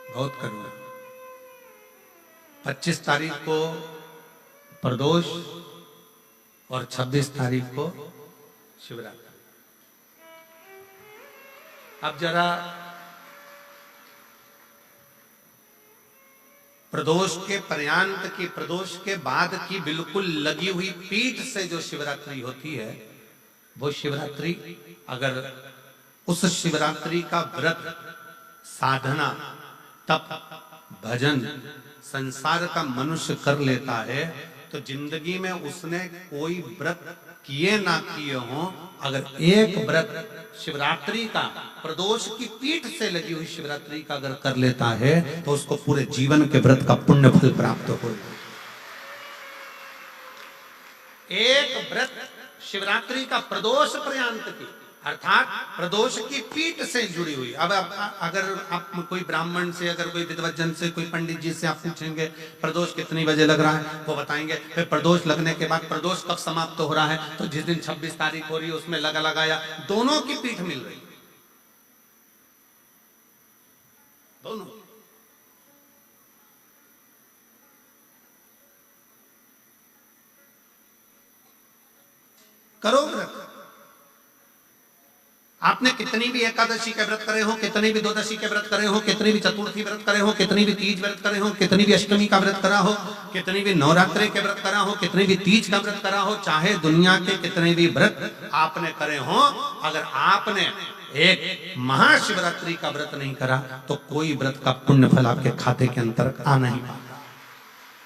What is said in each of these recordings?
बहुत करूंगा। 25 तारीख को प्रदोष और 26 तारीख को शिवरात्रि। अब जरा प्रदोष के पर्यांत की, प्रदोष के बाद की बिल्कुल लगी हुई पीठ से जो शिवरात्रि होती है, वो शिवरात्रि अगर उस शिवरात्रि का व्रत, साधना, तप, भजन, संसार का मनुष्य कर लेता है तो जिंदगी में उसने कोई व्रत किए ना किए हो, अगर एक व्रत शिवरात्रि का, प्रदोष की पीठ से लगी हुई शिवरात्रि का अगर कर लेता है तो उसको पूरे जीवन के व्रत का पुण्य फल प्राप्त हो। एक व्रत शिवरात्रि का प्रदोष पर्यंत की, अर्थात प्रदोष की पीठ से जुड़ी हुई। अब अगर आप कोई ब्राह्मण से, अगर कोई विद्वज्जन से, कोई पंडित जी से आप पूछेंगे प्रदोष कितनी बजे लग रहा है, वो बताएंगे। फिर प्रदोष लगने के बाद प्रदोष कब समाप्त हो रहा है, तो जिस दिन 26 तारीख हो रही है उसमें लगाया, दोनों की पीठ मिल रही, दोनों। करो व्रत। आपने कितनी भी एकादशी के व्रत करे हो, कितनी भी द्वादशी के व्रत करे हो, कितनी भी चतुर्थी व्रत करे हो, कितनी भी तीज व्रत करे हो, कितनी भी अष्टमी का व्रत करा हो, कितनी भी नवरात्रि के व्रत करा हो, कितनी भी तीज का व्रत करा हो, चाहे दुनिया के कितने भी व्रत आपने करे हो, अगर आपने एक महाशिवरात्रि का व्रत नहीं करा तो कोई व्रत का पुण्य फल आपके खाते के अंतर आ नहीं पाता।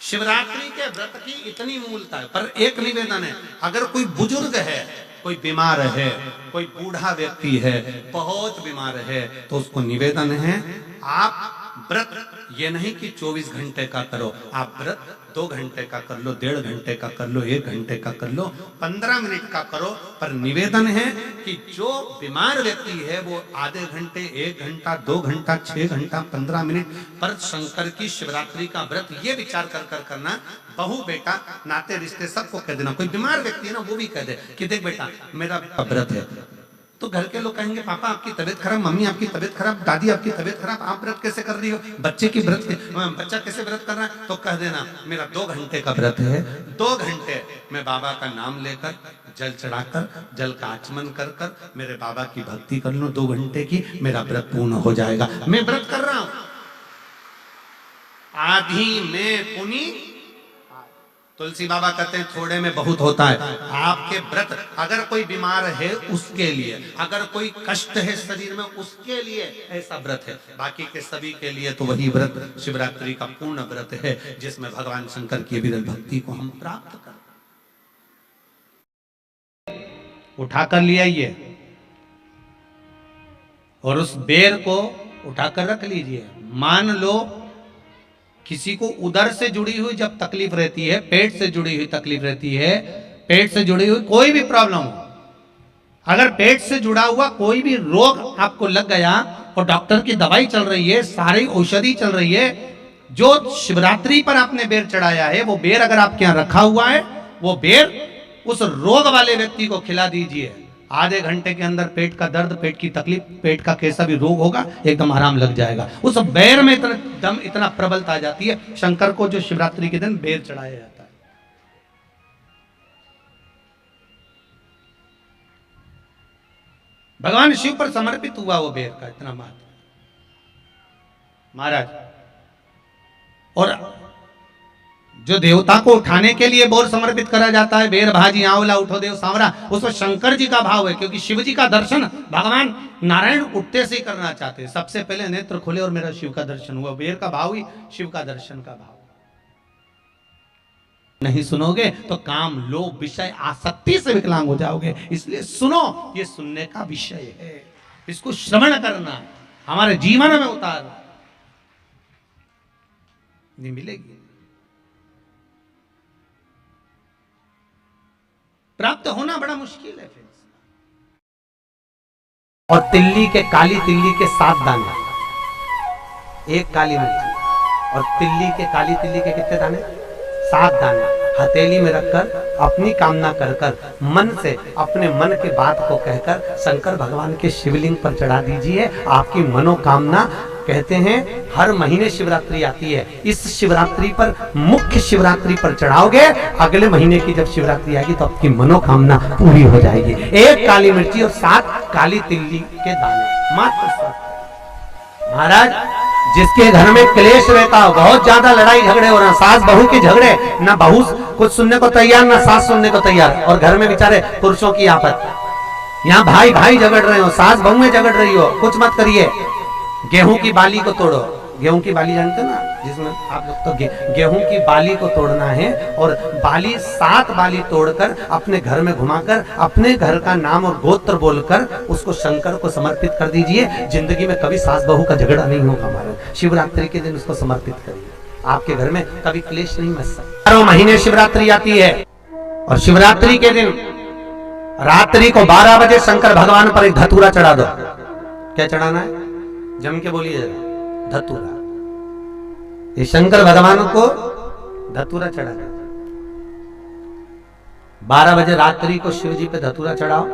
शिवरात्रि के व्रत की इतनी मूलता है। पर एक निवेदन है, अगर कोई बुजुर्ग है, कोई बीमार है, कोई बूढ़ा व्यक्ति है, बहुत बीमार है, तो उसको निवेदन है आप व्रत ये नहीं कि 24 घंटे का करो, आप व्रत 2 घंटे का कर लो, 1.5 घंटे का कर लो, 1 घंटे का कर लो, 15 मिनट का करो। पर निवेदन है कि जो बीमार व्यक्ति है वो आधे घंटे, 1 घंटा, 2 घंटा, 6 घंटा, 15 मिनट पर शंकर की शिवरात्रि का व्रत ये विचार कर करना। बहू बेटा नाते रिश्ते सबको कह देना। कोई बीमार व्यक्ति है ना, वो भी कह दे कि देख बेटा मेरा व्रत है, तो घर के लोग कहेंगे पापा आपकी तबीयत खराब, मम्मी आपकी तबीयत खराब, दादी आपकी तबीयत खराब, आप व्रत कैसे कर रही हो, बच्चे की व्रत, बच्चा कैसे व्रत कर रहा है, तो कह देना मेरा 2 घंटे का व्रत है, 2 घंटे मैं बाबा का नाम लेकर, जल चढ़ाकर, जल का आचमन कर कर मेरे बाबा की भक्ति कर लो 2 घंटे की, मेरा व्रत पूर्ण हो जाएगा। मैं व्रत कर रहा हूं, आधी में पुनी। तुलसी बाबा कहते हैं थोड़े में बहुत होता है। आपके व्रत अगर कोई बीमार है उसके लिए, अगर कोई कष्ट है शरीर में उसके लिए ऐसा व्रत है, बाकी के सभी के लिए तो वही व्रत शिवरात्रि का पूर्ण व्रत है जिसमें भगवान शंकर की विरल भक्ति को हम प्राप्त कर। उठाकर ले आइए और उस बेर को उठाकर रख लीजिए। मान लो किसी को उदर से जुड़ी हुई जब तकलीफ रहती है, पेट से जुड़ी हुई तकलीफ रहती है, पेट से जुड़ी हुई कोई भी प्रॉब्लम हो, अगर पेट से जुड़ा हुआ कोई भी रोग आपको लग गया और डॉक्टर की दवाई चल रही है, सारी औषधि चल रही है, जो शिवरात्रि पर आपने बेर चढ़ाया है वो बेर अगर आपके यहाँ रखा हुआ है, वो बेर उस रोग वाले व्यक्ति को खिला दीजिए। आधे घंटे के अंदर पेट का दर्द, पेट की तकलीफ, पेट का कैसा भी रोग होगा एकदम आराम लग जाएगा। उस बेर में इतना दम, इतना प्रबलता आ जाती है शंकर को जो शिवरात्रि के दिन बेर चढ़ाया जाता है। भगवान शिव पर समर्पित हुआ वो बेर का इतना महत्व महाराज। और जो देवता को उठाने के लिए बोर समर्पित करा जाता है, बेर भाजी आंवला उठो देव सांवरा, उसमें शंकर जी का भाव है, क्योंकि शिव जी का दर्शन भगवान नारायण उठते से ही करना चाहते हैं। सबसे पहले नेत्र खुले और मेरा शिव का दर्शन हुआ। बेर का भाव ही शिव का दर्शन का भाव। नहीं सुनोगे तो काम, लोभ, विषय, आसक्ति से विकलांग हो जाओगे। इसलिए सुनो, ये सुनने का विषय है, इसको श्रवण करना, हमारे जीवन में उतारना। नहीं मिलेगी, प्राप्त होना बड़ा मुश्किल है। और तिल्ली के, काली तिल्ली के 7 दाने, एक काली मिर्ची, और तिल्ली के, काली तिल्ली के कितने दाने? 7 दाने हथेली में रखकर अपनी कामना कर कर, मन से अपने मन के बात को कहकर शंकर भगवान के शिवलिंग पर चढ़ा दीजिए। आपकी मनोकामना कहते हैं हर महीने शिवरात्रि आती है, इस शिवरात्रि पर, मुख्य शिवरात्रि पर चढ़ाओगे, अगले महीने की जब शिवरात्रि आएगी तो आपकी मनोकामना पूरी हो जाएगी। 1 काली मिर्ची और 7 काली तिल्ली के दाने, मात्र 7। महाराज, जिसके घर में क्लेश रहता हो, बहुत ज्यादा लड़ाई झगड़े हो रहे, सास बहू के झगड़े, ना बहू कुछ सुनने को तैयार ना सास सुनने को तैयार, और घर में बेचारे पुरुषों की आफत, यहाँ भाई भाई झगड़ रहे हो, सास बहू में झगड़ रही हो, कुछ मत करिए। गेहूं की बाली को तोड़ो, गेहूं की बाली जानते हो ना, जिसमें आप लोग तो गेहूं की बाली को तोड़ना है, और बाली 7 बाली तोड़कर अपने घर में घुमाकर अपने घर का नाम और गोत्र बोलकर उसको शंकर को समर्पित कर दीजिए। जिंदगी में कभी सास बहू का झगड़ा नहीं होगा। हमारे शिवरात्रि के दिन उसको समर्पित करिए, आपके घर में कभी क्लेश नहीं मच सकता। 12 महीने शिवरात्रि आती है, और शिवरात्रि के दिन रात्रि को 12 बजे शंकर भगवान पर एक धतूरा चढ़ा दो। क्या चढ़ाना है? जम के बोलिए जरा, धतूरा। ये शंकर भगवान को धतूरा चढ़ा दो। 12 बजे रात्रि को शिव जी पे धतूरा चढ़ाओ,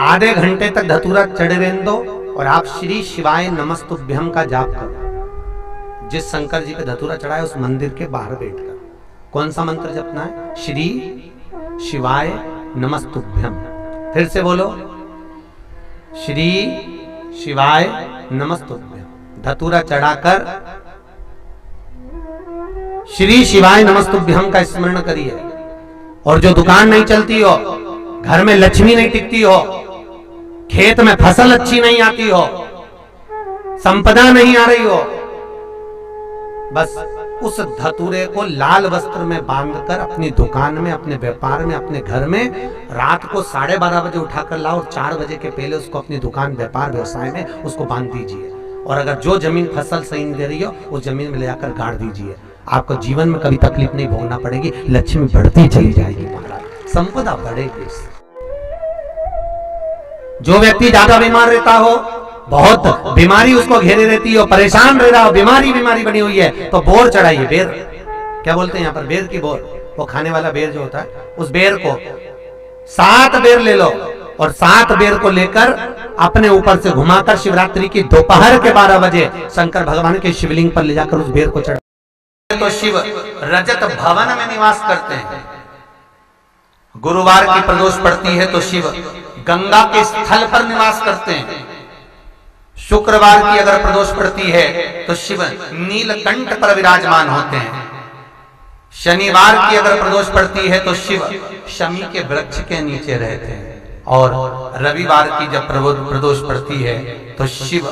आधे घंटे तक धतूरा चढ़े रहने दो, और आप श्री शिवाय नमस्तुभ्यम का जाप करो। जिस शंकर जी पे धतूरा चढ़ाए उस मंदिर के बाहर बैठकर कौन सा मंत्र जपना है? श्री शिवाय नमस्तुभ्यम। फिर से बोलो, श्री शिवाय नमस्तुभ्यम। धतूरा चढ़ाकर श्री शिवाय नमस्तुभ्यम का स्मरण करिए। और जो दुकान नहीं चलती हो, घर में लक्ष्मी नहीं टिकती हो, खेत में फसल अच्छी नहीं आती हो, संपदा नहीं आ रही हो, बस उस धतूरे को लाल वस्त्र में बांधकर अपनी दुकान में, अपने व्यापार में, अपने घर में रात को 12:30 बजे उठाकर लाओ, और 4 बजे के पहले उसको अपनी दुकान, व्यापार, व्यवसाय में उसको बांध दीजिए। और अगर जो जमीन फसल सही नहीं दे रही हो, उस जमीन में ले जाकर गाड़ दीजिए। आपको जीवन में कभी तकलीफ नहीं भोगना पड़ेगी, लक्ष्मी बढ़ती चली जाएगी, महाराज संपदा बढ़ेगी। जो व्यक्ति ज्यादा बीमार रहता हो, बहुत बीमारी उसको घेरे रहती है, परेशान रह रहा हो, बीमारी बनी हुई है, तो बोर चढ़ाइए। बेर, क्या बोलते हैं यहाँ पर? बेर की बोर, वो खाने वाला बेर जो होता है, उस बेर को 7 बेर ले लो, और 7 बेर को लेकर अपने ऊपर से घुमाकर शिवरात्रि की दोपहर के 12 बजे शंकर भगवान के शिवलिंग पर ले जाकर उस बेर को चढ़ा। तो शिव रजत भवन में निवास करते हैं। गुरुवार की प्रदोष पड़ती है तो शिव गंगा के स्थल पर निवास करते हैं। शुक्रवार की अगर प्रदोष पड़ती है तो शिव नीलकंठ पर विराजमान होते हैं। शनिवार की अगर प्रदोष पड़ती है तो शिव शमी के वृक्ष के नीचे रहते हैं। और रविवार की जब प्रदोष पड़ती है तो शिव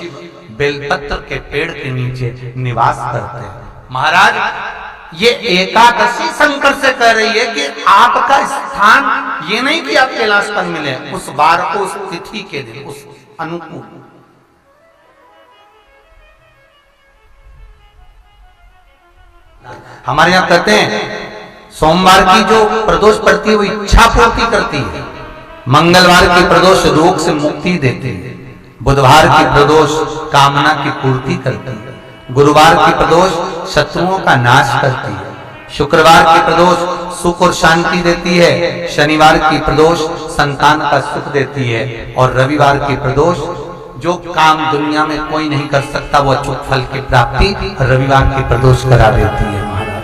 बेलपत्र के पेड़ के नीचे निवास करते हैं। महाराज, ये एकादशी शंकर से कह रही है कि आपका स्थान ये नहीं कि आप कैलाश पर मिले, उस बार को, उस तिथि के दिन, उस अनुकूल। हमारे यहां कहते हैं सोमवार की जो प्रदोष पड़ती है वो इच्छा पूर्ति करती है, मंगलवार की प्रदोष रोग से मुक्ति देती है, बुधवार की प्रदोष कामना की पूर्ति करती है, गुरुवार की प्रदोष शत्रुओं का नाश करती है, शुक्रवार की प्रदोष सुख और शांति देती है, शनिवार की प्रदोष संतान का सुख देती है, और रविवार की प्रदोष जो काम दुनिया में कोई नहीं कर सकता वो अचूक फल की प्राप्ति रविवार की प्रदोष करा देती है। महाराज,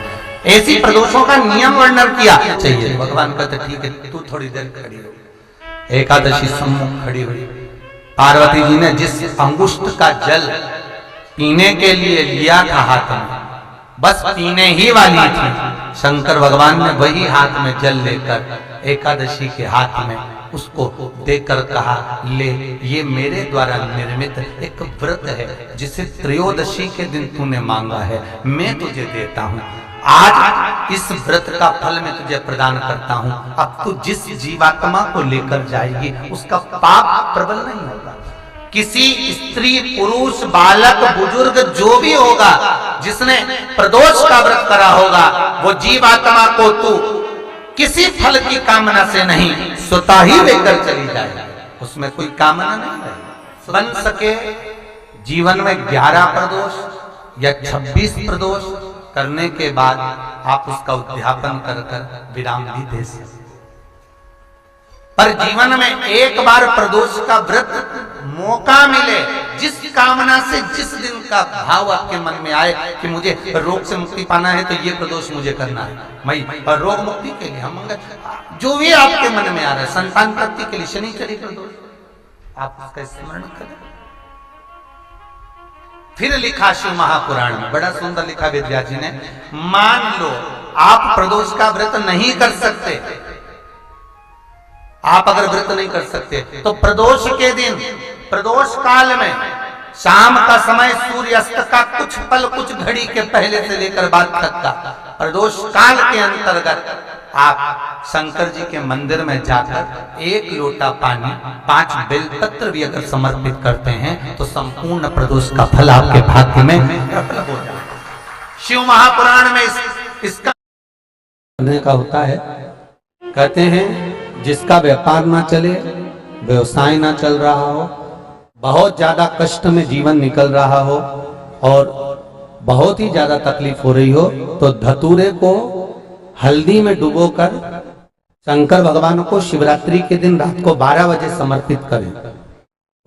ऐसी प्रदोषों का नियम वर्णन किया चाहिए। भगवान कहते ठीक है, तू थोड़ी देर खड़ी हो। एकादशी सम्मुख खड़ी हुई, पार्वती जी ने जिस अंगुष्ठ का जल पीने के लिए लिया था हाथ में, बस पीने ही वाली थी, शंकर भगवान ने वही हाथ में जल लेकर एकादशी के हाथ में उसको देकर कहा, ले, ये मेरे द्वारा निर्मित एक व्रत है जिसे त्रयोदशी के दिन तूने मांगा है, मैं तुझे देता हूँ। आज इस व्रत का फल मैं तुझे प्रदान करता हूँ। अब तू जिस जीवात्मा को लेकर जाएगी उसका पाप प्रबल नहीं होगा। किसी स्त्री, पुरुष, बालक, बुजुर्ग जो भी होगा जिसने प्रदोष का व्रत करा होगा, वो जीवात्मा को तू किसी फल की कामना से नहीं, स्वतः ही लेकर चली जाए, उसमें कोई कामना नहीं है। बन सके जीवन में 11 प्रदोष या 26 प्रदोष करने के बाद आप उसका उद्यापन कर विराम भी दे सकते, पर जीवन में एक बार प्रदोष का व्रत मौका मिले, जिस कामना से जिस दिन का भाव आपके मन में आए कि मुझे रोग से मुक्ति पाना है तो ये प्रदोष मुझे करना है, मैं रोग मुक्ति के लिए हम जो भी आपके मन में आ रहा है, संतान प्राप्ति के लिए शनिचरी प्रदोष, आप उसका स्मरण करें। फिर लिखा शिव महापुराण में, बड़ा सुंदर लिखा विद्या जी ने, मान लो आप प्रदोष का व्रत नहीं कर सकते, आप अगर व्रत नहीं कर सकते तो प्रदोष के दिन, प्रदोष काल में शाम का समय सूर्यास्त का कुछ पल कुछ घड़ी के पहले से लेकर बाद तक का प्रदोष काल के अंतर्गत आप शंकर जी के मंदिर में जाकर 1 लोटा पानी 5 बेलपत्र भी अगर समर्पित करते हैं तो संपूर्ण प्रदोष का फल आपके भाग्य में प्रबल हो जाए। शिव महापुराण में इसका का होता है, कहते हैं जिसका व्यापार ना चले, व्यवसाय ना चल रहा हो, बहुत ज्यादा कष्ट में जीवन निकल रहा हो और बहुत ही ज्यादा तकलीफ हो रही हो, तो धतूरे को हल्दी में डुबोकर शंकर भगवान को शिवरात्रि के दिन रात को 12 बजे समर्पित करें।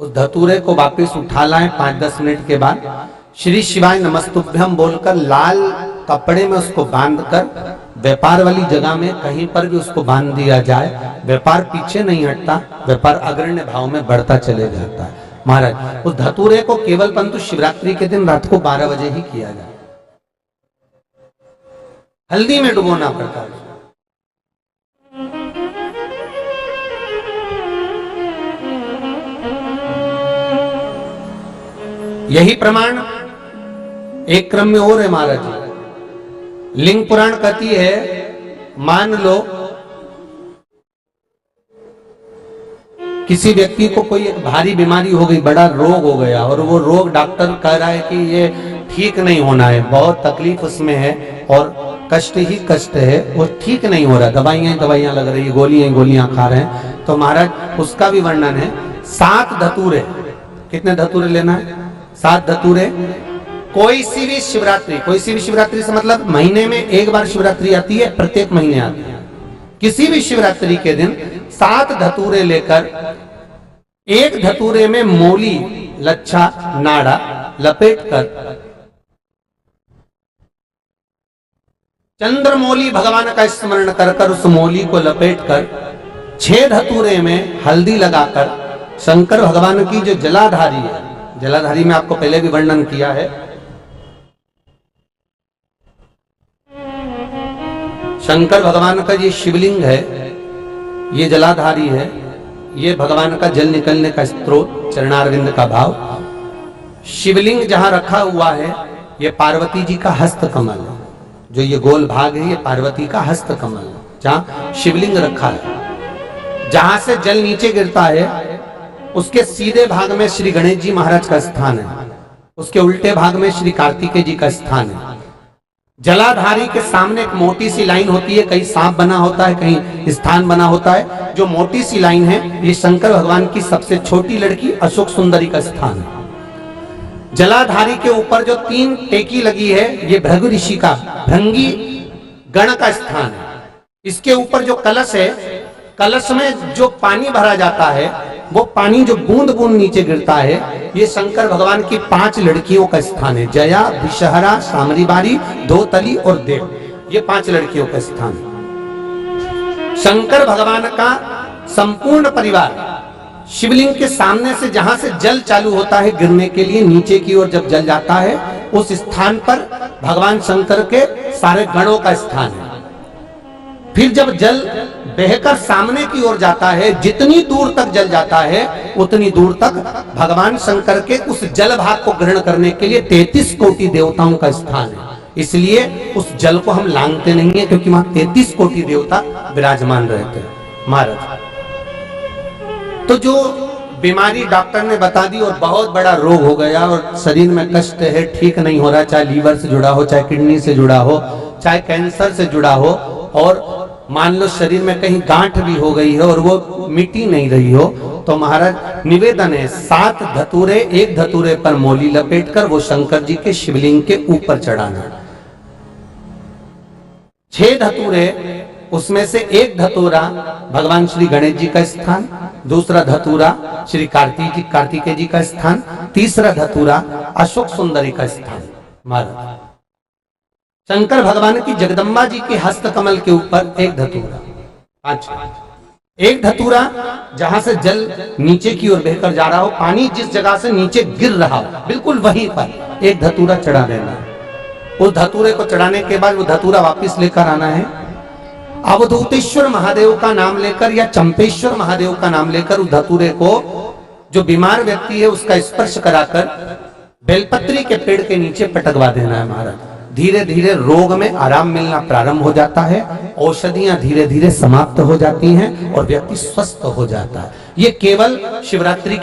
उस धतूरे को वापस उठा लाएं 5-10 मिनट के बाद, श्री शिवाय नमस्तुभ्यम बोलकर लाल कपड़े में उसको बांधकर व्यापार वाली जगह में कहीं पर भी उसको बांध दिया जाए, व्यापार पीछे नहीं हटता, व्यापार अग्रण्य भाव में बढ़ता चले जाता है। महाराज उस धतूरे को केवल परंतु शिवरात्रि के दिन रात को 12 बजे ही किया जाए, हल्दी में डुबोना पड़ता है। यही प्रमाण एक क्रम में और है महाराज जी। लिंग पुराण कहती है, मान लो किसी व्यक्ति को कोई एक भारी बीमारी हो गई, बड़ा रोग हो गया और वो रोग डॉक्टर कह रहा है कि ये ठीक नहीं होना है, बहुत तकलीफ उसमें है और कष्ट ही कष्ट है, वो ठीक नहीं हो रहा, दवाइयां लग रही है, गोलियां खा रहे हैं, तो महाराज उसका भी वर्णन है। 7 धतूरे, कितने धतूरे लेना है? 7 धतूरे। कोई सी भी शिवरात्रि से मतलब महीने में एक बार शिवरात्रि आती है, प्रत्येक महीने आती है। किसी भी शिवरात्रि के दिन 7 धतूरे लेकर, एक धतूरे में मोली, लच्छा, नाड़ा लपेटकर चंद्रमौली भगवान का स्मरण कर उस मौली को लपेटकर 6 धतूरे में हल्दी लगाकर शंकर भगवान की जो जलाधारी है, जलाधारी में आपको पहले भी वर्णन किया है, शंकर भगवान का ये शिवलिंग है, ये जलाधारी है, ये भगवान का जल निकलने का स्रोत, चरणारविंद का भाव। शिवलिंग जहां रखा हुआ है ये पार्वती जी का हस्त कमल है, जो ये गोल भाग है ये पार्वती का हस्त कमल है, जहां शिवलिंग रखा है। जहां से जल नीचे गिरता है उसके सीधे भाग में श्री गणेश जी महाराज का स्थान है, उसके उल्टे भाग में श्री कार्तिकेय जी का स्थान है। जलाधारी के सामने एक मोटी सी लाइन होती है, कहीं सांप बना होता है, कहीं स्थान बना होता है। जो मोटी सी लाइन है ये शंकर भगवान की सबसे छोटी लड़की अशोक सुंदरी का स्थान है। जलाधारी के ऊपर जो 3 टेकी लगी है ये भृगु ऋषि का, भृंगी गण का स्थान है। इसके ऊपर जो कलश है, कलश में जो पानी भरा जाता है वो पानी जो बूंद बूंद नीचे गिरता है, ये शंकर भगवान की 5 लड़कियों का स्थान है। जया, विषहरा, सामरीबारी, धोतली और देव, ये 5 लड़कियों का स्थान है। शंकर भगवान का संपूर्ण परिवार शिवलिंग के सामने से, जहां से जल चालू होता है गिरने के लिए नीचे की ओर जब जल जाता है, उस स्थान पर भगवान शंकर के सारे गणों का स्थान है। फिर जब जल बहकर सामने की ओर जाता है, जितनी दूर तक जल जाता है उतनी दूर तक भगवान शंकर के उस जल भाग को ग्रहण करने के लिए 33 कोटि देवताओं का स्थान है। इसलिए उस जल को हम लांघते नहीं है, क्योंकि वहां 33 कोटि देवता विराजमान रहते हैं महाराज। तो जो बीमारी डॉक्टर ने बता दी और बहुत बड़ा रोग हो गया और शरीर में कष्ट है, ठीक नहीं हो रहा, चाहे लीवर से जुड़ा हो, चाहे किडनी से जुड़ा हो, चाहे कैंसर से जुड़ा हो, और मान लो शरीर में कहीं गांठ भी हो गई है और वो मिटी नहीं रही हो, तो महाराज निवेदन है 7 धतूरे, एक धतूरे पर मोली लपेटकर वो शंकर जी के शिवलिंग के ऊपर चढ़ाना। 6 धतूरे, उसमें से एक धतूरा भगवान श्री गणेश जी का स्थान, दूसरा धतूरा श्री कार्तिकेय जी का स्थान, तीसरा धतूरा अशोक सुंदरी का स्थान। महाराज शंकर भगवान की जगदम्बा जी के हस्त कमल के ऊपर एक धतूरा, अच्छा एक धतूरा जहां से जल नीचे की ओर बहकर जा रहा हो, पानी जिस जगह से नीचे गिर रहा हो बिल्कुल वहीं पर एक धतूरा चढ़ा देना। उस धतूरे को चढ़ाने के बाद वो धतूरा वापस लेकर आना है, अवधूतेश्वर महादेव का नाम लेकर या चंपेश्वर महादेव का नाम लेकर उस धतूरे को जो बीमार व्यक्ति है उसका स्पर्श कराकर बेलपत्री के पेड़ के नीचे पटकवा देना है। महाराज धीरे धीरे रोग में आराम मिलना प्रारंभ हो जाता है, औषधियां धीरे धीरे समाप्त हो जाती हैं और व्यक्ति स्वस्थ हो जाता है। ये केवल शिवरात्रि के